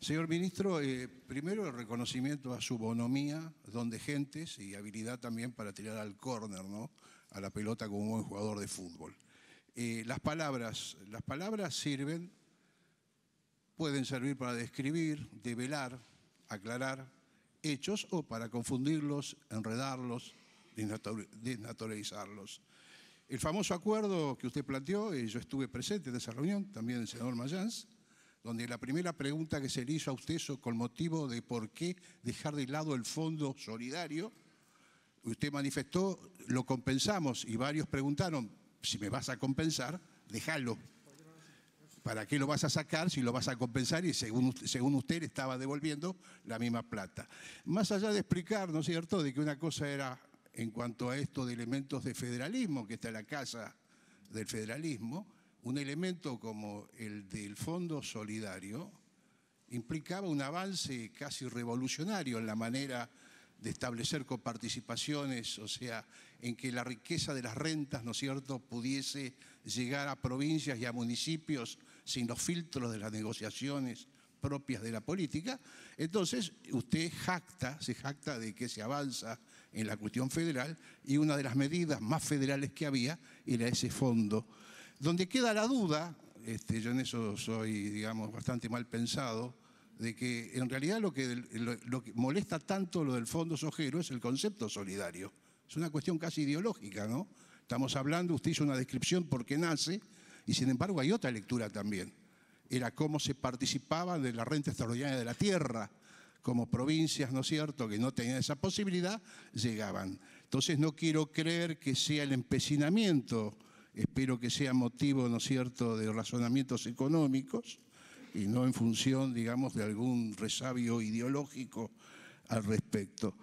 Señor ministro, primero el reconocimiento a su bonomía, don de gentes y habilidad también para tirar al córner, ¿no? A la pelota como un buen jugador de fútbol. Las palabras sirven, pueden servir para describir, develar, aclarar hechos o para confundirlos, enredarlos, desnaturalizarlos. El famoso acuerdo que usted planteó, yo estuve presente en esa reunión, también el senador Mayans, donde la primera pregunta que se le hizo a usted con motivo de por qué dejar de lado el fondo solidario, usted manifestó, lo compensamos, y varios preguntaron, si me vas a compensar, déjalo. ¿Para qué lo vas a sacar si lo vas a compensar? Y según usted le estaba devolviendo la misma plata. Más allá de explicar, ¿no es cierto?, de que una cosa era en cuanto a esto de elementos de federalismo, que está en la casa del federalismo, un elemento como el del Fondo Solidario implicaba un avance casi revolucionario en la manera de establecer coparticipaciones, o sea, en que la riqueza de las rentas, ¿no es cierto?, pudiese llegar a provincias y a municipios sin los filtros de las negociaciones propias de la política. Entonces, usted se jacta de que se avanza en la cuestión federal y una de las medidas más federales que había era ese fondo. Donde queda la duda, yo en eso soy, digamos, bastante mal pensado, de que en realidad lo que molesta tanto lo del Fondo Sojero es el concepto solidario. Es una cuestión casi ideológica, ¿no? Estamos hablando, usted hizo una descripción por qué nace, y sin embargo hay otra lectura también. Era cómo se participaba de la renta extraordinaria de la tierra, como provincias, ¿no es cierto?, que no tenían esa posibilidad, llegaban. Entonces no quiero creer que sea el empecinamiento, espero que sea motivo, ¿no es cierto?, de razonamientos económicos y no en función, digamos, de algún resabio ideológico al respecto.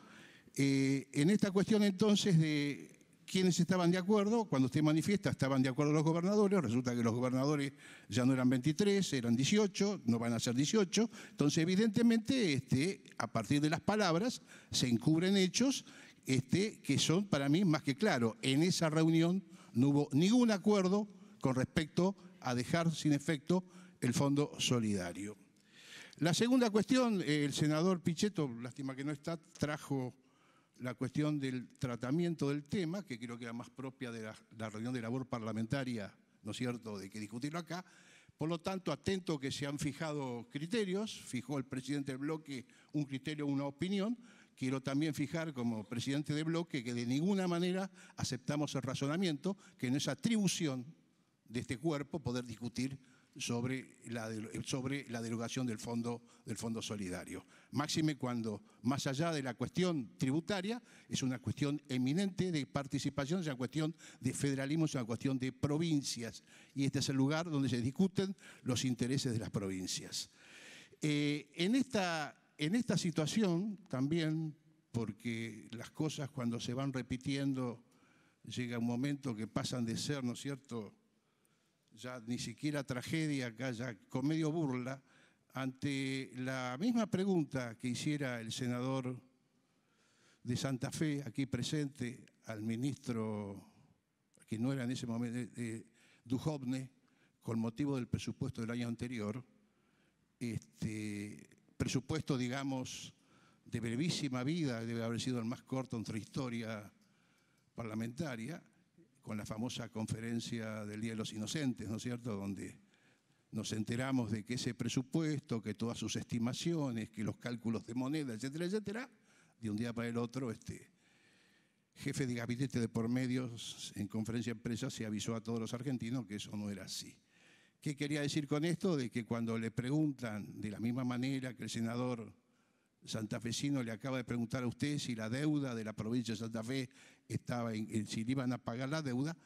En esta cuestión entonces de quiénes estaban de acuerdo, cuando usted manifiesta estaban de acuerdo los gobernadores, resulta que los gobernadores ya no eran 23, eran 18, no van a ser 18, entonces evidentemente a partir de las palabras se encubren hechos que son para mí más que claros. En esa reunión no hubo ningún acuerdo con respecto a dejar sin efecto el Fondo Solidario. La segunda cuestión, el senador Pichetto, lástima que no está, trajo la cuestión del tratamiento del tema, que creo que era más propia de la reunión de labor parlamentaria, ¿no es cierto?, de que discutirlo acá. Por lo tanto, atento que se han fijado criterios, fijó el presidente del bloque un criterio, una opinión. Quiero también fijar como presidente de bloque que de ninguna manera aceptamos el razonamiento, que no es atribución de este cuerpo poder discutir sobre la derogación del Fondo Solidario. Máxime cuando, más allá de la cuestión tributaria, es una cuestión eminente de participación, es una cuestión de federalismo, es una cuestión de provincias. Y este es el lugar donde se discuten los intereses de las provincias. En esta situación también, porque las cosas cuando se van repitiendo, llega un momento que pasan de ser, ¿no es cierto?, ya ni siquiera tragedia, acá ya con medio burla, ante la misma pregunta que hiciera el senador de Santa Fe, aquí presente, al ministro, que no era en ese momento, Duhovne, con motivo del presupuesto del año anterior, presupuesto, digamos, de brevísima vida, debe haber sido el más corto en nuestra historia parlamentaria, con la famosa conferencia del Día de los Inocentes, ¿no es cierto?, donde nos enteramos de que ese presupuesto, que todas sus estimaciones, que los cálculos de moneda, etcétera, etcétera, de un día para el otro, jefe de gabinete de por medios en conferencia de prensa se avisó a todos los argentinos que eso no era así. ¿Qué quería decir con esto? De que cuando le preguntan, de la misma manera que el senador santafesino le acaba de preguntar a usted si la deuda de la provincia de Santa Fe si le iban a pagar la deuda,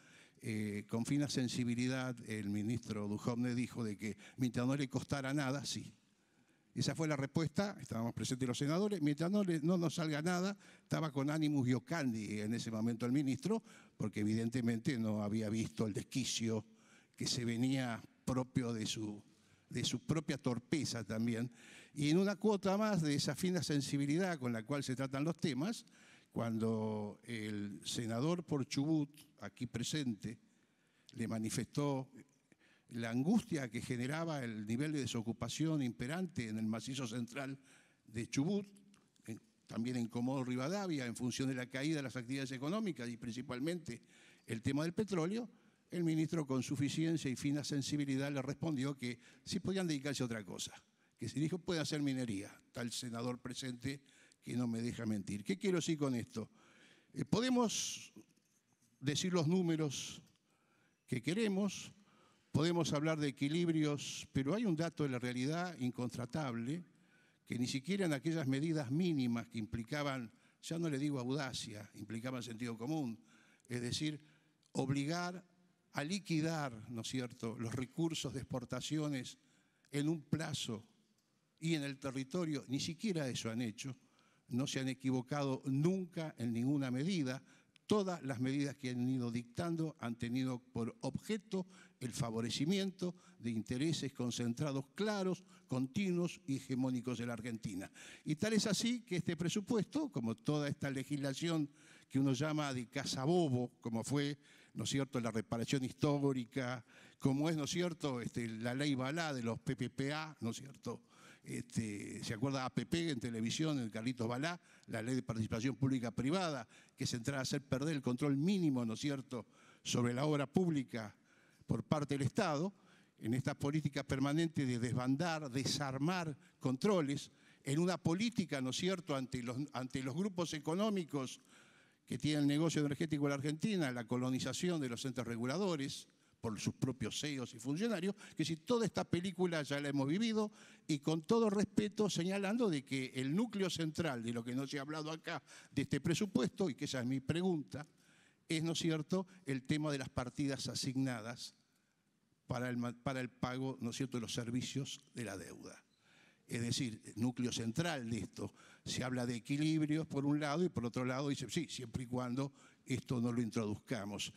con fina sensibilidad el ministro Duhovne dijo de que mientras no le costara nada, sí. Esa fue la respuesta, estábamos presentes los senadores, mientras no nos salga nada, estaba con animus iocandi en ese momento el ministro, porque evidentemente no había visto el desquicio que se venía propio de su propia torpeza también. Y en una cuota más de esa fina sensibilidad con la cual se tratan los temas, cuando el senador por Chubut, aquí presente, le manifestó la angustia que generaba el nivel de desocupación imperante en el macizo central de Chubut, también en Comodoro Rivadavia, en función de la caída de las actividades económicas y principalmente el tema del petróleo, el ministro con suficiencia y fina sensibilidad le respondió que sí podían dedicarse a otra cosa, que si dijo puede hacer minería, tal senador presente que no me deja mentir. ¿Qué quiero decir con esto? Podemos decir los números que queremos, podemos hablar de equilibrios, pero hay un dato de la realidad incontratable, que ni siquiera en aquellas medidas mínimas que implicaban, ya no le digo audacia, implicaban sentido común, es decir, obligar a liquidar, ¿no es cierto?, los recursos de exportaciones en un plazo y en el territorio, ni siquiera eso han hecho, no se han equivocado nunca en ninguna medida. Todas las medidas que han ido dictando han tenido por objeto el favorecimiento de intereses concentrados claros, continuos y hegemónicos de la Argentina. Y tal es así que este presupuesto, como toda esta legislación que uno llama de casabobo, como fue, ¿no es cierto?, la reparación histórica, como es, ¿no es cierto?, la ley Balá de los PPPA, ¿no es cierto?, ¿se acuerda APP en televisión, el Carlitos Balá, la ley de participación pública-privada, que se entraba a hacer perder el control mínimo, ¿no es cierto?, sobre la obra pública por parte del Estado, en esta política permanente de desbandar, desarmar controles, en una política, ¿no es cierto?, ante los grupos económicos que tienen el negocio energético en la Argentina, la colonización de los entes reguladores, por sus propios CEOs y funcionarios, que si toda esta película ya la hemos vivido y con todo respeto señalando de que el núcleo central de lo que no se ha hablado acá de este presupuesto, y que esa es mi pregunta, es, ¿no es cierto?, el tema de las partidas asignadas para el pago, ¿no es cierto?, de los servicios de la deuda. Es decir, el núcleo central de esto. Se habla de equilibrios por un lado y por otro lado dice, sí, siempre y cuando esto no lo introduzcamos.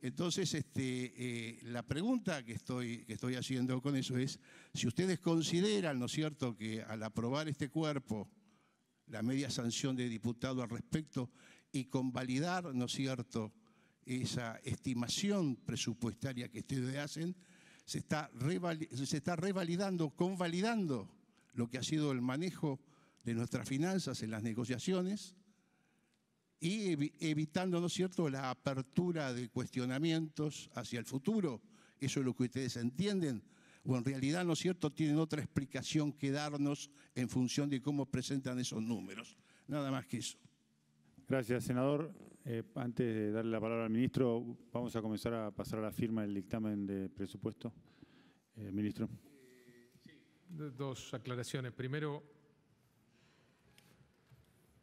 Entonces, la pregunta que estoy haciendo con eso es, si ustedes consideran, ¿no es cierto?, que al aprobar este cuerpo, la media sanción de diputado al respecto, y convalidar, ¿no es cierto?, esa estimación presupuestaria que ustedes hacen, se está revalidando, convalidando lo que ha sido el manejo de nuestras finanzas en las negociaciones, y evitando, ¿no es cierto?, la apertura de cuestionamientos hacia el futuro. ¿Eso es lo que ustedes entienden? O en realidad, ¿no es cierto?, tienen otra explicación que darnos en función de cómo presentan esos números. Nada más que eso. Gracias, senador. Antes de darle la palabra al ministro, vamos a comenzar a pasar a la firma del dictamen de presupuesto. Ministro. Sí, dos aclaraciones. Primero,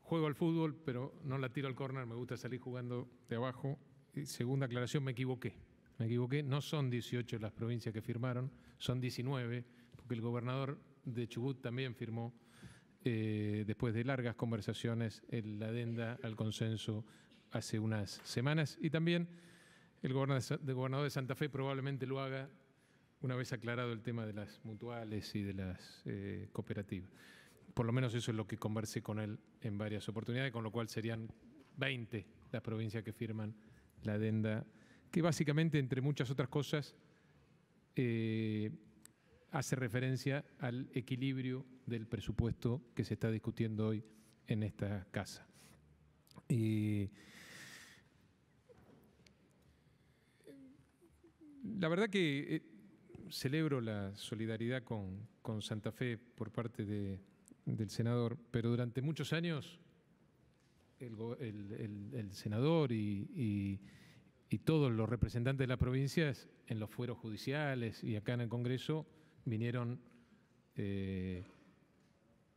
juego al fútbol, pero no la tiro al córner, me gusta salir jugando de abajo. Y segunda aclaración, me equivoqué. No son 18 las provincias que firmaron, son 19, porque el gobernador de Chubut también firmó, después de largas conversaciones, la adenda al consenso hace unas semanas. Y también el gobernador de Santa Fe probablemente lo haga una vez aclarado el tema de las mutuales y de las cooperativas. Por lo menos eso es lo que conversé con él en varias oportunidades, con lo cual serían 20 las provincias que firman la adenda, que básicamente, entre muchas otras cosas, hace referencia al equilibrio del presupuesto que se está discutiendo hoy en esta casa. La verdad que celebro la solidaridad con Santa Fe por parte del senador, pero durante muchos años el senador y todos los representantes de las provincias en los fueros judiciales y acá en el Congreso vinieron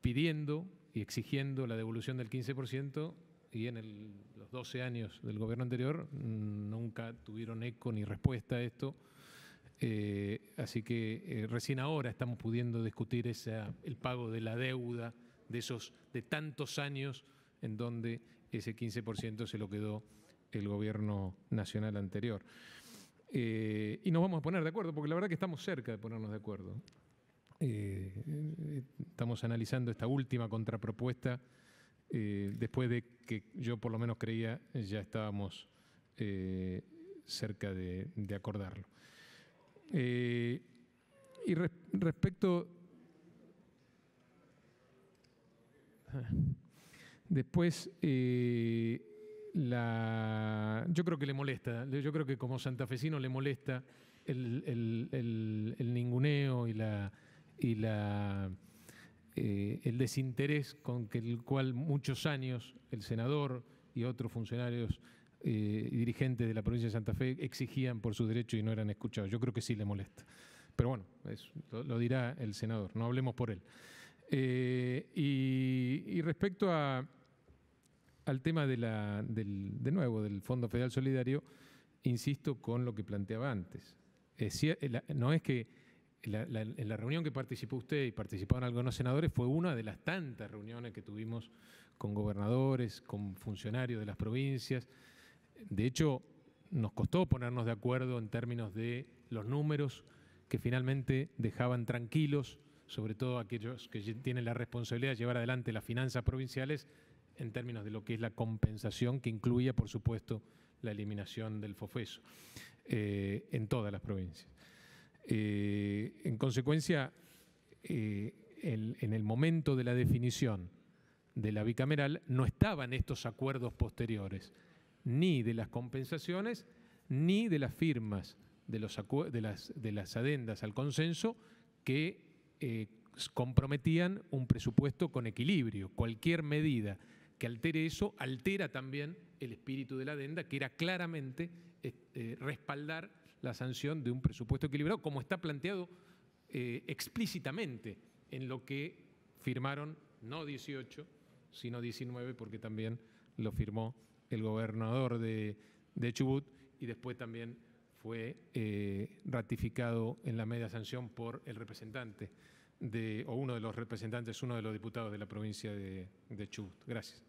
pidiendo y exigiendo la devolución del 15%, y en los 12 años del gobierno anterior nunca tuvieron eco ni respuesta a esto. Así que recién ahora estamos pudiendo discutir el pago de la deuda de tantos años en donde ese 15% se lo quedó el gobierno nacional anterior. Y nos vamos a poner de acuerdo, porque la verdad que estamos cerca de ponernos de acuerdo. Estamos analizando esta última contrapropuesta, después de que yo por lo menos creía ya estábamos cerca de acordarlo. Y respecto... Después, yo creo que le molesta, yo creo que como santafesino le molesta el ninguneo y el desinterés con el cual muchos años el senador y otros funcionarios y dirigentes de la provincia de Santa Fe exigían por sus derechos y no eran escuchados. Yo creo que sí le molesta. Pero bueno, lo dirá el senador, no hablemos por él. Y respecto al tema de nuevo del Fondo Federal Solidario, insisto con lo que planteaba antes. No es que en la reunión que participó usted y participaron algunos senadores fue una de las tantas reuniones que tuvimos con gobernadores, con funcionarios de las provincias. De hecho, nos costó ponernos de acuerdo en términos de los números que finalmente dejaban tranquilos, sobre todo aquellos que tienen la responsabilidad de llevar adelante las finanzas provinciales en términos de lo que es la compensación, que incluía, por supuesto, la eliminación del FOFESO en todas las provincias. En consecuencia, en el momento de la definición de la bicameral no estaban estos acuerdos posteriores, ni de las compensaciones, ni de las firmas de las adendas al consenso que comprometían un presupuesto con equilibrio. Cualquier medida que altere eso, altera también el espíritu de la adenda, que era claramente respaldar la sanción de un presupuesto equilibrado, como está planteado explícitamente en lo que firmaron no 18, sino 19, porque también lo firmó el gobernador de Chubut y después también fue ratificado en la media sanción por el representante, o uno de los representantes, uno de los diputados de la provincia de Chubut. Gracias.